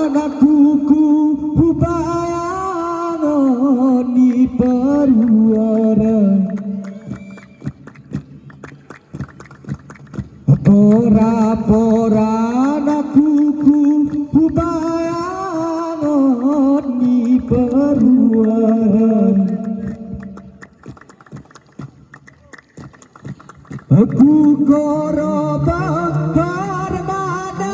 kuku hubayangon di peruaran pora-pora kuku hubayangon di peruaran aku korobak harmana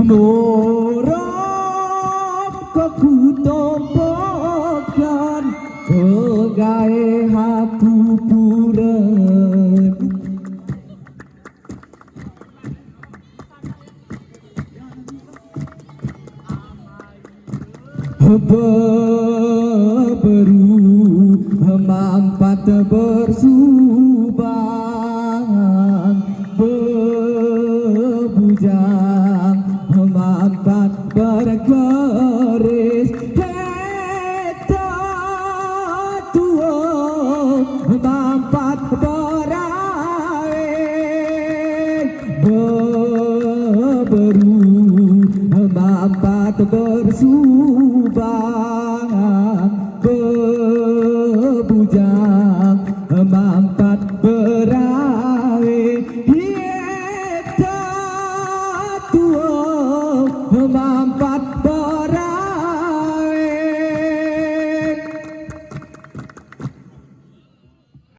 Norop keku tompokan pegae hapu puren beberu mampat bersubang bebujang mampat berkeris heta tua mampat berawe beberu mampat bersubang